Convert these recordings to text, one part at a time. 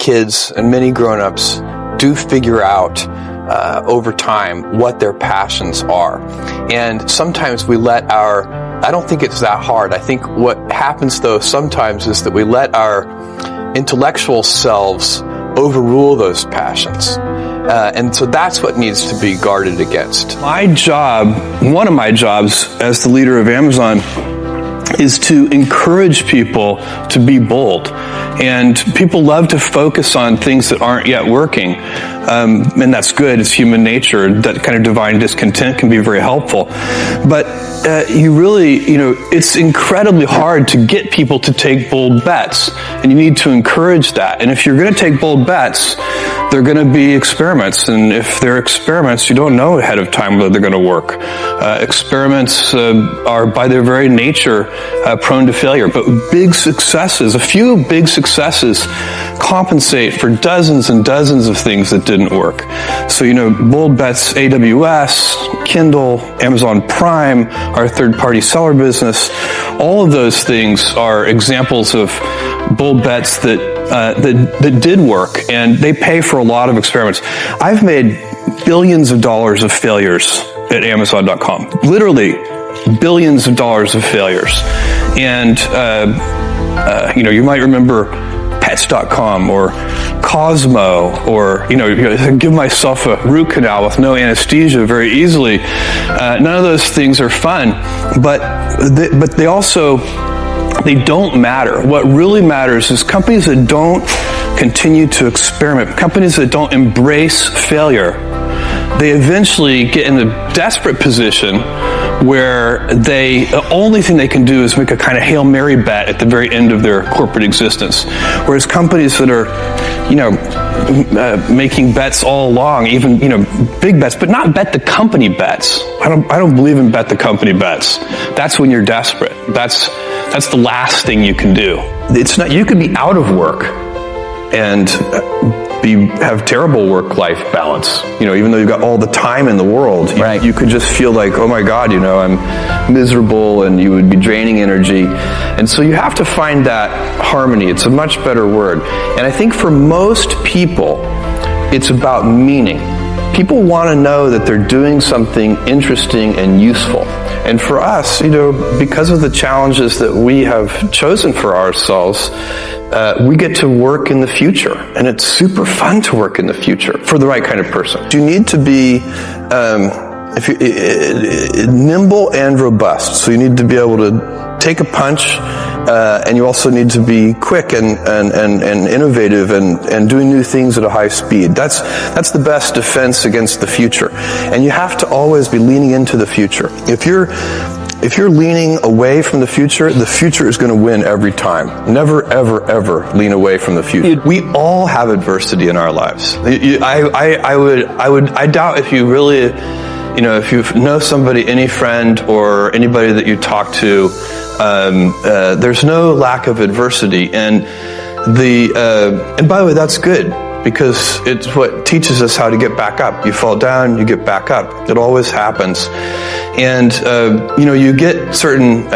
kids and many grown-ups do figure out over time what their passions are. And sometimes we let I don't think it's that hard. I think what happens though sometimes is that we let our intellectual selves overrule those passions. And so that's what needs to be guarded against. My job, one of my jobs as the leader of Amazon, is to encourage people to be bold. And people love to focus on things that aren't yet working. And that's good. It's human nature. That kind of divine discontent can be very helpful. But it's incredibly hard to get people to take bold bets. And you need to encourage that. And if you're going to take bold bets, they're going to be experiments. And if they're experiments, you don't know ahead of time whether they're going to work. Experiments are by their very nature prone to failure. But a few big successes compensate for dozens and dozens of things that didn't work. So, bold bets, AWS, Kindle, Amazon Prime, our third-party seller business, all of those things are examples of bold bets that did work, and they pay for a lot of experiments. I've made billions of dollars of failures at Amazon.com. Literally billions of dollars of failures. And, you might remember Pets.com or Cosmo, or, give myself a root canal with no anesthesia very easily. None of those things are fun, but they don't matter. What really matters is companies that don't continue to experiment, companies that don't embrace failure, they eventually get in a desperate position where the only thing they can do is make a kind of Hail Mary bet at the very end of their corporate existence. Whereas companies that are, making bets all along, even, big bets, but not bet the company bets. I don't believe in bet the company bets. That's when you're desperate. That's the last thing you can do. You could be out of work and have terrible work-life balance. Even though you've got all the time in the world, right. You could just feel like, oh my God, I'm miserable, and you would be draining energy. And so you have to find that harmony. It's a much better word. And I think for most people, it's about meaning. People want to know that they're doing something interesting and useful. And for us, because of the challenges that we have chosen for ourselves, we get to work in the future, and it's super fun to work in the future for the right kind of person. You need to be nimble and robust. So you need to be able to take a punch, and you also need to be quick and innovative and doing new things at a high speed. That's the best defense against the future. And you have to always be leaning into the future. If you're leaning away from the future is going to win every time. Never, ever, ever lean away from the future. We all have adversity in our lives. I doubt if you really, if you know somebody, any friend or anybody that you talk to, there's no lack of adversity. And by the way, that's good, because it's what teaches us how to get back up. You fall down, you get back up. It always happens. And, you get certain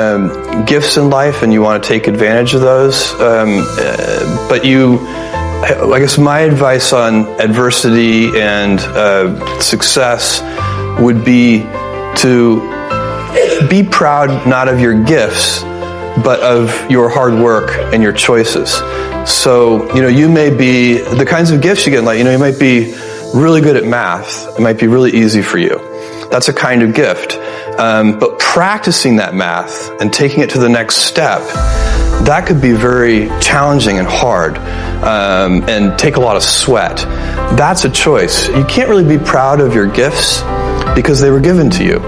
gifts in life, and you want to take advantage of those. But I guess my advice on adversity and success would be to be proud not of your gifts, but of your hard work and your choices. So, you may be, the kinds of gifts you get in life, you might be really good at math. It might be really easy for you. That's a kind of gift. But practicing that math and taking it to the next step, that could be very challenging and hard, and take a lot of sweat. That's a choice. You can't really be proud of your gifts because they were given to you.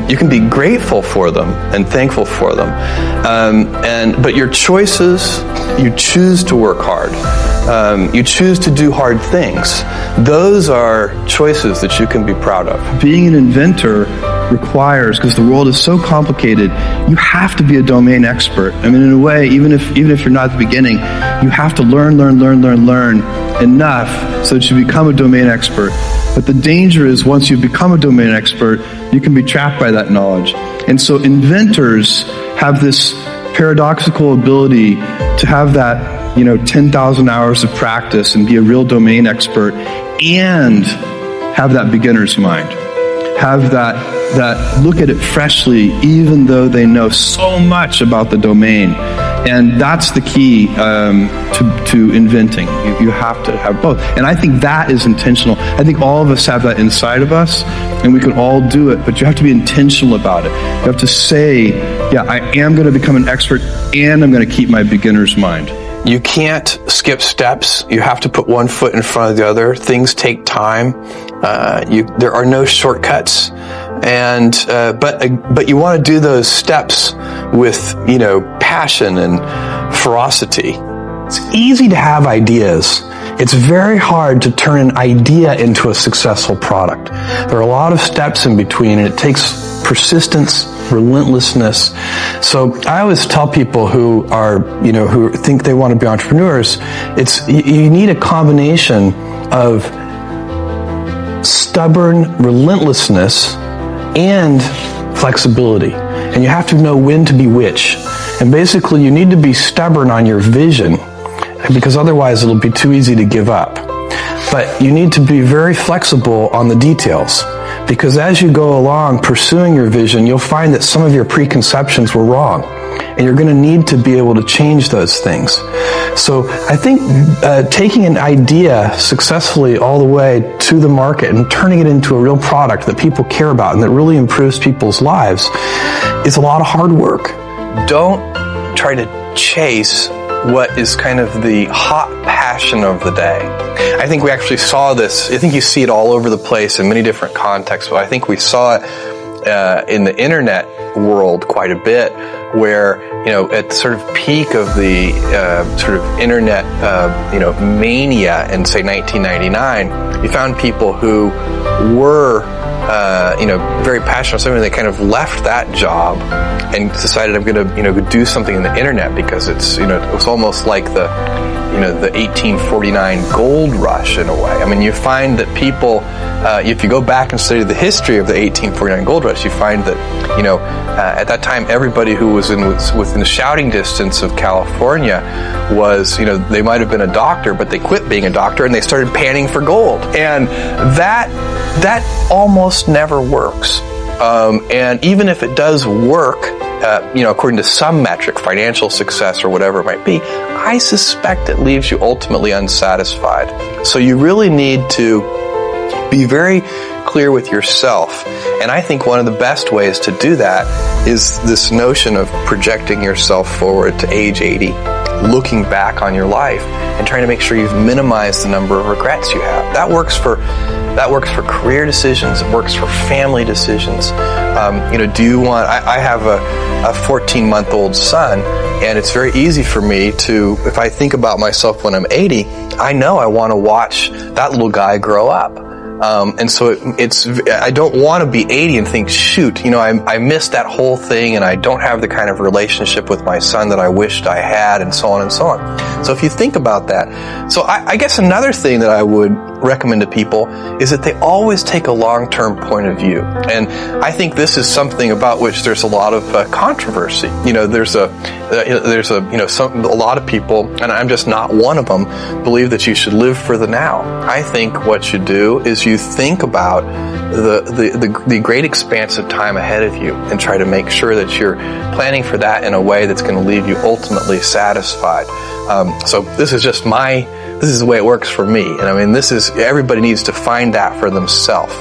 You can be grateful for them and thankful for them. But your choices, you choose to work hard. You choose to do hard things. Those are choices that you can be proud of. Being an inventor requires, because the world is so complicated, you have to be a domain expert. I mean, in a way, even if you're not at the beginning, you have to learn enough so that you become a domain expert. But the danger is, once you become a domain expert, you can be trapped by that knowledge. And so inventors have this paradoxical ability to have that 10,000 hours of practice and be a real domain expert and have that beginner's mind. Have that look at it freshly, even though they know so much about the domain. And that's the key to inventing. You have to have both. And I think that is intentional. I think all of us have that inside of us, and we can all do it, but you have to be intentional about it. You have to say, yeah, I am going to become an expert, and I'm going to keep my beginner's mind. You can't skip steps. You have to put one foot in front of the other. Things take time. There are no shortcuts. And but you want to do those steps with passion and ferocity. It's easy to have ideas. It's very hard to turn an idea into a successful product. There are a lot of steps in between, and it takes persistence, relentlessness. So I always tell people who are, who think they want to be entrepreneurs, you need a combination of stubborn relentlessness and flexibility. And you have to know when to be which. And basically, you need to be stubborn on your vision, because otherwise it'll be too easy to give up. But you need to be very flexible on the details, because as you go along pursuing your vision, you'll find that some of your preconceptions were wrong, and you're going to need to be able to change those things. So I think taking an idea successfully all the way to the market and turning it into a real product that people care about and that really improves people's lives is a lot of hard work. Don't try to chase what is kind of the hot passion of the day. I think we actually saw this. I think you see it all over the place in many different contexts, but I think we saw it in the internet world quite a bit, where at the sort of peak of the sort of internet mania in say 1999, you found people who were very passionate about something. They kind of left that job and decided, I'm going to do something in the internet, because it's it was almost like the 1849 gold rush in a way. I mean, you find that people, if you go back and study the history of the 1849 gold rush, you find that at that time everybody who was within shouting distance of California was, they might have been a doctor, but they quit being a doctor and they started panning for gold. And that almost never works. And even if it does work, according to some metric, financial success or whatever it might be, I suspect it leaves you ultimately unsatisfied. So you really need to be very clear with yourself. And I think one of the best ways to do that is this notion of projecting yourself forward to age 80, looking back on your life and trying to make sure you've minimized the number of regrets you have. That works for career decisions. It works for family decisions. Do you want? I have a 14-month-old son, and it's very easy for me to, if I think about myself when I'm 80, I know I want to watch that little guy grow up. And so I don't want to be 80 and think, shoot, I missed that whole thing, and I don't have the kind of relationship with my son that I wished I had, and so on and so on. So if you think about that, so I guess another thing that I would recommend to people is that they always take a long-term point of view. And I think this is something about which there's a lot of controversy. There's a lot of people, and I'm just not one of them, believe that you should live for the now. I think what you do is you think about the great expanse of time ahead of you and try to make sure that you're planning for that in a way that's going to leave you ultimately satisfied. So this is just this is the way it works for me. And I mean, everybody needs to find that for themselves.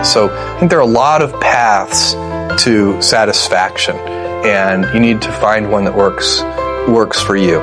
So I think there are a lot of paths to satisfaction, and you need to find one that works for you.